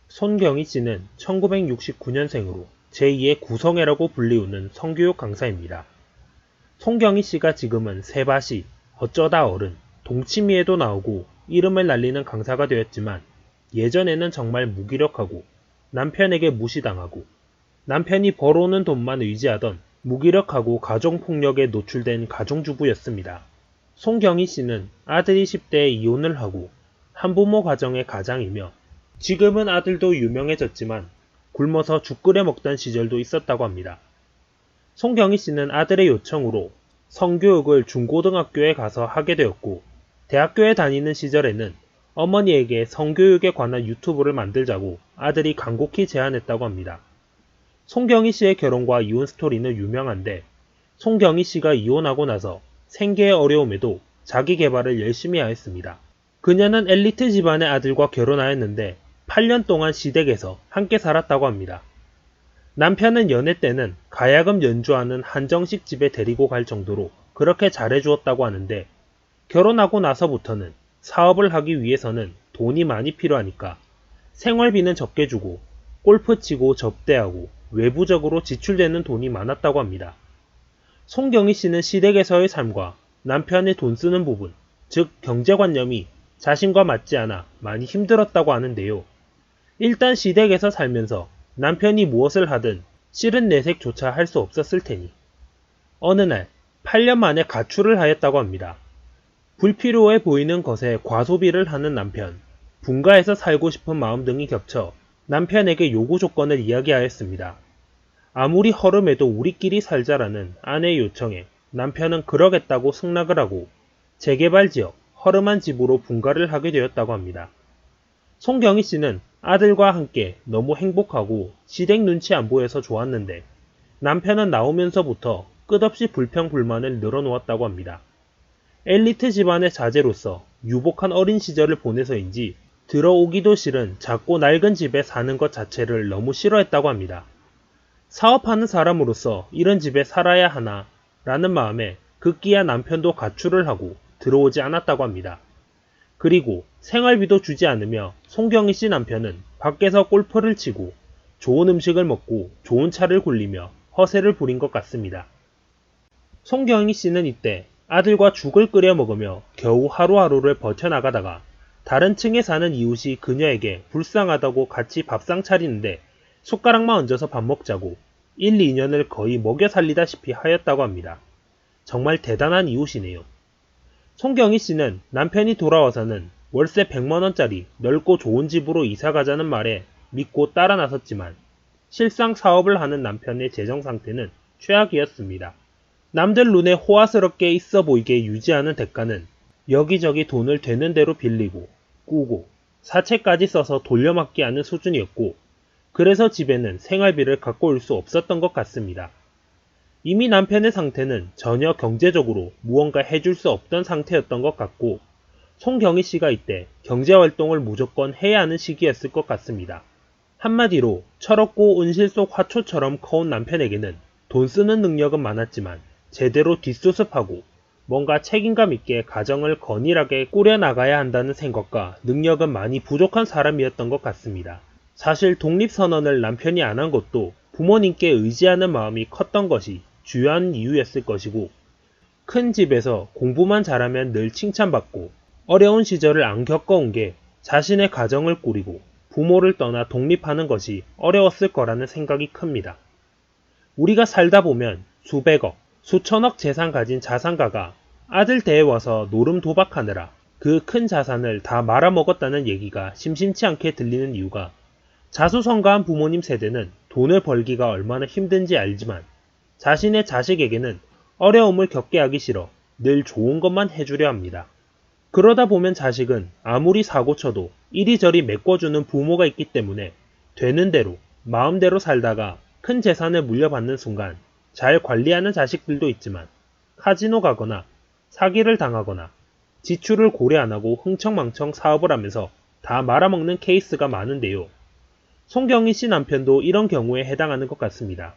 손경희 씨는 1969년생으로 제2의 구성애라고 불리우는 성교육 강사입니다. 손경희 씨가 지금은 세바시, 어쩌다 어른, 동치미에도 나오고 이름을 날리는 강사가 되었지만 예전에는 정말 무기력하고 남편에게 무시당하고 남편이 벌어오는 돈만 의지하던 무기력하고 가정폭력에 노출된 가정주부였습니다. 손경희 씨는 아들이 10대에 이혼을 하고 한부모 가정의 가장이며 지금은 아들도 유명해졌지만 굶어서 죽 끓여 먹던 시절도 있었다고 합니다. 손경희 씨는 아들의 요청으로 성교육을 중고등학교에 가서 하게 되었고 대학교에 다니는 시절에는 어머니에게 성교육에 관한 유튜브를 만들자고 아들이 간곡히 제안했다고 합니다. 손경희 씨의 결혼과 이혼 스토리는 유명한데 손경희 씨가 이혼하고 나서 생계의 어려움에도 자기 개발을 열심히 하였습니다. 그녀는 엘리트 집안의 아들과 결혼하였는데 8년 동안 시댁에서 함께 살았다고 합니다. 남편은 연애 때는 가야금 연주하는 한정식 집에 데리고 갈 정도로 그렇게 잘해주었다고 하는데 결혼하고 나서부터는 사업을 하기 위해서는 돈이 많이 필요하니까 생활비는 적게 주고 골프 치고 접대하고 외부적으로 지출되는 돈이 많았다고 합니다. 손경희 씨는 시댁에서의 삶과 남편의 돈 쓰는 부분, 즉 경제관념이 자신과 맞지 않아 많이 힘들었다고 하는데요. 일단 시댁에서 살면서 남편이 무엇을 하든 싫은 내색조차 할 수 없었을 테니 어느 날 8년 만에 가출을 하였다고 합니다. 불필요해 보이는 것에 과소비를 하는 남편, 분가해서 살고 싶은 마음 등이 겹쳐 남편에게 요구 조건을 이야기하였습니다. 아무리 허름해도 우리끼리 살자라는 아내의 요청에 남편은 그러겠다고 승낙을 하고 재개발지역 허름한 집으로 분가를 하게 되었다고 합니다. 손경희 씨는 아들과 함께 너무 행복하고 시댁 눈치 안 보여서 좋았는데 남편은 나오면서부터 끝없이 불평불만을 늘어놓았다고 합니다. 엘리트 집안의 자제로서 유복한 어린 시절을 보내서인지 들어오기도 싫은 작고 낡은 집에 사는 것 자체를 너무 싫어했다고 합니다. 사업하는 사람으로서 이런 집에 살아야 하나 라는 마음에 급기야 남편도 가출을 하고 들어오지 않았다고 합니다. 그리고 생활비도 주지 않으며 손경희 씨 남편은 밖에서 골프를 치고 좋은 음식을 먹고 좋은 차를 굴리며 허세를 부린 것 같습니다. 손경희 씨는 이때 아들과 죽을 끓여 먹으며 겨우 하루하루를 버텨나가다가 다른 층에 사는 이웃이 그녀에게 불쌍하다고 같이 밥상 차리는데 숟가락만 얹어서 밥 먹자고 1, 2년을 거의 먹여 살리다시피 하였다고 합니다. 정말 대단한 이웃이네요. 손경희 씨는 남편이 돌아와서는 월세 100만원짜리 넓고 좋은 집으로 이사가자는 말에 믿고 따라 나섰지만 실상 사업을 하는 남편의 재정 상태는 최악이었습니다. 남들 눈에 호화스럽게 있어 보이게 유지하는 대가는 여기저기 돈을 되는 대로 빌리고 꾸고 사채까지 써서 돌려막기 하는 수준이었고 그래서 집에는 생활비를 갖고 올 수 없었던 것 같습니다. 이미 남편의 상태는 전혀 경제적으로 무언가 해줄 수 없던 상태였던 것 같고 손경희 씨가 이때 경제활동을 무조건 해야 하는 시기였을 것 같습니다. 한마디로 철없고 온실 속 화초처럼 커온 남편에게는 돈 쓰는 능력은 많았지만 제대로 뒷수습하고 뭔가 책임감 있게 가정을 건일하게 꾸려나가야 한다는 생각과 능력은 많이 부족한 사람이었던 것 같습니다. 사실 독립선언을 남편이 안 한 것도 부모님께 의지하는 마음이 컸던 것이 주요한 이유였을 것이고 큰 집에서 공부만 잘하면 늘 칭찬받고 어려운 시절을 안 겪어온 게 자신의 가정을 꾸리고 부모를 떠나 독립하는 것이 어려웠을 거라는 생각이 큽니다. 우리가 살다 보면 수백억, 수천억 재산 가진 자산가가 아들 대에 와서 노름 도박하느라 그 큰 자산을 다 말아먹었다는 얘기가 심심치 않게 들리는 이유가 자수성가한 부모님 세대는 돈을 벌기가 얼마나 힘든지 알지만 자신의 자식에게는 어려움을 겪게 하기 싫어 늘 좋은 것만 해주려 합니다. 그러다 보면 자식은 아무리 사고쳐도 이리저리 메꿔주는 부모가 있기 때문에 되는 대로 마음대로 살다가 큰 재산을 물려받는 순간 잘 관리하는 자식들도 있지만 카지노 가거나 사기를 당하거나 지출을 고려 안 하고 흥청망청 사업을 하면서 다 말아먹는 케이스가 많은데요. 손경희 씨 남편도 이런 경우에 해당하는 것 같습니다.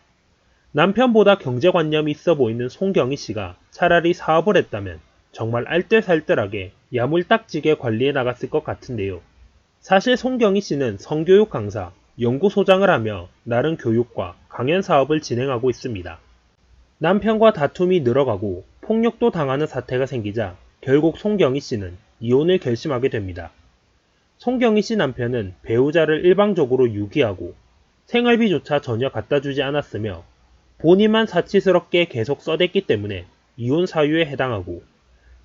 남편보다 경제관념이 있어 보이는 손경희 씨가 차라리 사업을 했다면 정말 알뜰살뜰하게 야물딱지게 관리해 나갔을 것 같은데요. 사실 송경희 씨는 성교육 강사, 연구소장을 하며 나름 교육과 강연 사업을 진행하고 있습니다. 남편과 다툼이 늘어가고 폭력도 당하는 사태가 생기자 결국 송경희 씨는 이혼을 결심하게 됩니다. 송경희 씨 남편은 배우자를 일방적으로 유기하고 생활비조차 전혀 갖다 주지 않았으며 본인만 사치스럽게 계속 써댔기 때문에 이혼 사유에 해당하고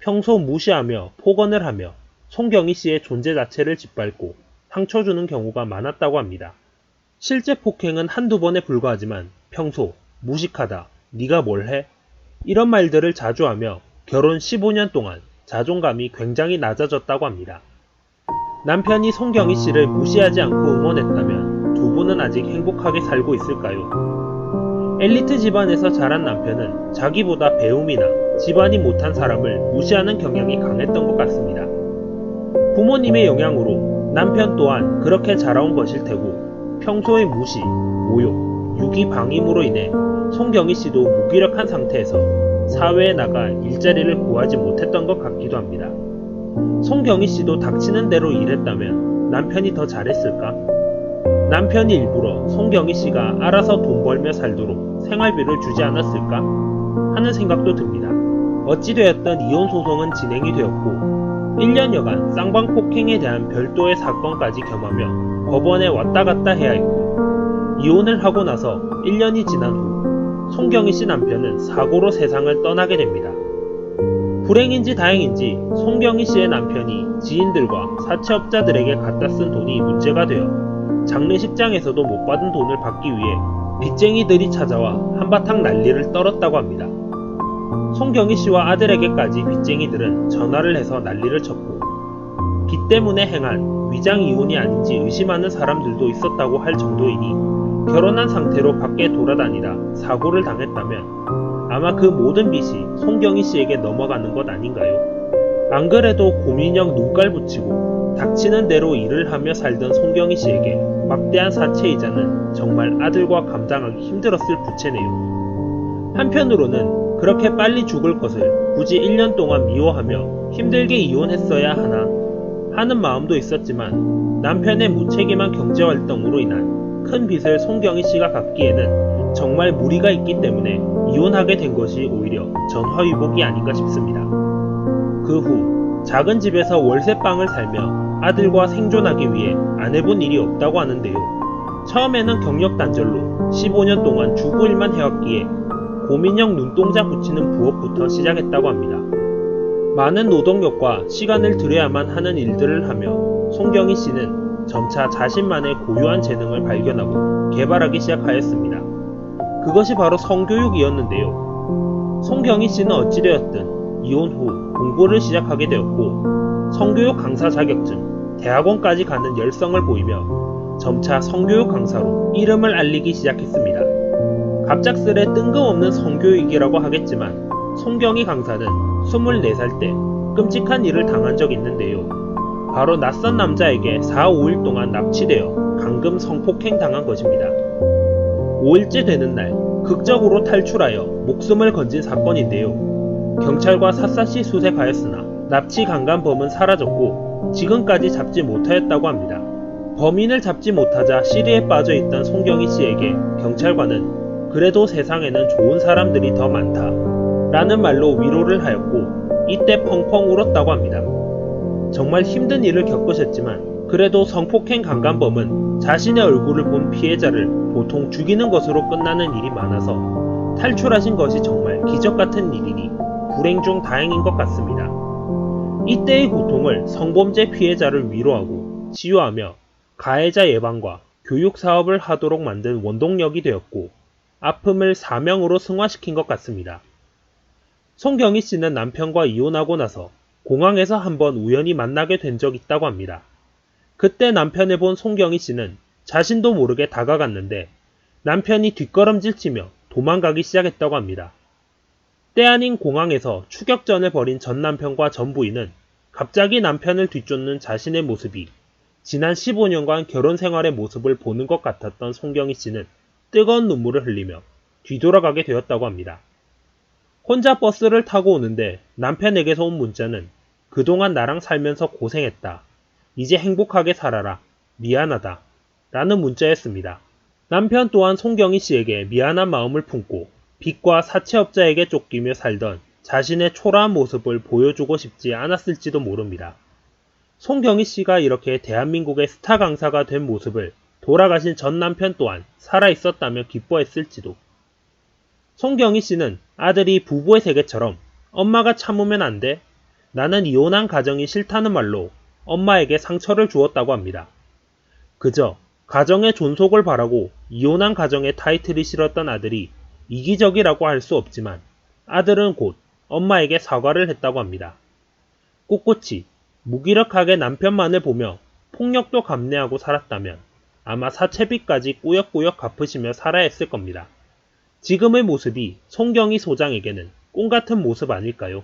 평소 무시하며 폭언을 하며 송경희 씨의 존재 자체를 짓밟고 상처 주는 경우가 많았다고 합니다. 실제 폭행은 한두 번에 불과하지만 평소 무식하다, 네가 뭘 해? 이런 말들을 자주 하며 결혼 15년 동안 자존감이 굉장히 낮아졌다고 합니다. 남편이 송경희 씨를 무시하지 않고 응원했다면 두 분은 아직 행복하게 살고 있을까요? 엘리트 집안에서 자란 남편은 자기보다 배움이나 집안이 못한 사람을 무시하는 경향이 강했던 것 같습니다. 부모님의 영향으로 남편 또한 그렇게 자라온 것일 테고 평소의 무시, 모욕, 유기 방임으로 인해 송경희 씨도 무기력한 상태에서 사회에 나가 일자리를 구하지 못했던 것 같기도 합니다. 송경희 씨도 닥치는 대로 일했다면 남편이 더 잘했을까? 남편이 일부러 송경희 씨가 알아서 돈 벌며 살도록 생활비를 주지 않았을까? 하는 생각도 듭니다. 어찌되었든 이혼 소송은 진행이 되었고 1년여간 쌍방폭행에 대한 별도의 사건까지 겸하며 법원에 왔다 갔다 해야 했고 이혼을 하고 나서 1년이 지난 후 송경희 씨 남편은 사고로 세상을 떠나게 됩니다. 불행인지 다행인지 송경희 씨의 남편이 지인들과 사채업자들에게 갖다 쓴 돈이 문제가 되어 장례식장에서도 못 받은 돈을 받기 위해 빚쟁이들이 찾아와 한바탕 난리를 떨었다고 합니다. 송경희 씨와 아들에게까지 빚쟁이들은 전화를 해서 난리를 쳤고 빚 때문에 행한 위장 이혼이 아닌지 의심하는 사람들도 있었다고 할 정도이니 결혼한 상태로 밖에 돌아다니다 사고를 당했다면 아마 그 모든 빚이 송경희 씨에게 넘어가는 것 아닌가요? 안 그래도 고민형 눈깔 붙이고 닥치는 대로 일을 하며 살던 송경희 씨에게 막대한 사채이자는 정말 아들과 감당하기 힘들었을 부채네요. 한편으로는 그렇게 빨리 죽을 것을 굳이 1년 동안 미워하며 힘들게 이혼했어야 하나 하는 마음도 있었지만 남편의 무책임한 경제활동으로 인한 큰 빚을 송경희 씨가 갚기에는 정말 무리가 있기 때문에 이혼하게 된 것이 오히려 전화위복이 아닌가 싶습니다. 그 후 작은 집에서 월세방을 살며 아들과 생존하기 위해 안 해본 일이 없다고 하는데요. 처음에는 경력단절로 15년 동안 주부일만 해왔기에 고민형 눈동자 붙이는 부업부터 시작했다고 합니다. 많은 노동력과 시간을 들여야만 하는 일들을 하며 송경희 씨는 점차 자신만의 고유한 재능을 발견하고 개발하기 시작하였습니다. 그것이 바로 성교육이었는데요. 송경희 씨는 어찌되었든 이혼 후 공부를 시작하게 되었고 성교육 강사 자격증, 대학원까지 가는 열성을 보이며 점차 성교육 강사로 이름을 알리기 시작했습니다. 갑작스레 뜬금없는 성교육이라고 하겠지만 송경희 강사는 24살 때 끔찍한 일을 당한 적이 있는데요. 바로 낯선 남자에게 4-5일 동안 납치되어 강금 성폭행 당한 것입니다. 5일째 되는 날 극적으로 탈출하여 목숨을 건진 사건인데요. 경찰과 샅샅이 수색하였으나 납치 강간범은 사라졌고 지금까지 잡지 못하였다고 합니다. 범인을 잡지 못하자 시리에 빠져있던 송경희 씨에게 경찰관은 그래도 세상에는 좋은 사람들이 더 많다 라는 말로 위로를 하였고 이때 펑펑 울었다고 합니다. 정말 힘든 일을 겪으셨지만 그래도 성폭행 강간범은 자신의 얼굴을 본 피해자를 보통 죽이는 것으로 끝나는 일이 많아서 탈출하신 것이 정말 기적같은 일이니 불행 중 다행인 것 같습니다. 이때의 고통을 성범죄 피해자를 위로하고 치유하며 가해자 예방과 교육 사업을 하도록 만든 원동력이 되었고 아픔을 사명으로 승화시킨 것 같습니다. 송경희 씨는 남편과 이혼하고 나서 공항에서 한번 우연히 만나게 된 적 있다고 합니다. 그때 남편을 본 송경희 씨는 자신도 모르게 다가갔는데 남편이 뒷걸음질 치며 도망가기 시작했다고 합니다. 때 아닌 공항에서 추격전을 벌인 전 남편과 전 부인은 갑자기 남편을 뒤쫓는 자신의 모습이 지난 15년간 결혼 생활의 모습을 보는 것 같았던 송경희 씨는 뜨거운 눈물을 흘리며 뒤돌아가게 되었다고 합니다. 혼자 버스를 타고 오는데 남편에게서 온 문자는 그동안 나랑 살면서 고생했다. 이제 행복하게 살아라. 미안하다. 라는 문자였습니다. 남편 또한 송경희 씨에게 미안한 마음을 품고 빚과 사채업자에게 쫓기며 살던 자신의 초라한 모습을 보여주고 싶지 않았을지도 모릅니다. 송경희 씨가 이렇게 대한민국의 스타 강사가 된 모습을 돌아가신 전 남편 또한 살아있었다며 기뻐했을지도. 송경희 씨는 아들이 부부의 세계처럼 엄마가 참으면 안 돼. 나는 이혼한 가정이 싫다는 말로 엄마에게 상처를 주었다고 합니다. 그저 가정의 존속을 바라고 이혼한 가정의 타이틀이 싫었던 아들이 이기적이라고 할 수 없지만 아들은 곧 엄마에게 사과를 했다고 합니다. 꿋꿋이 무기력하게 남편만을 보며 폭력도 감내하고 살았다면 아마 사채빚까지 꾸역꾸역 갚으시며 살아야 했을 겁니다. 지금의 모습이 송경희 소장에게는 꿈같은 모습 아닐까요?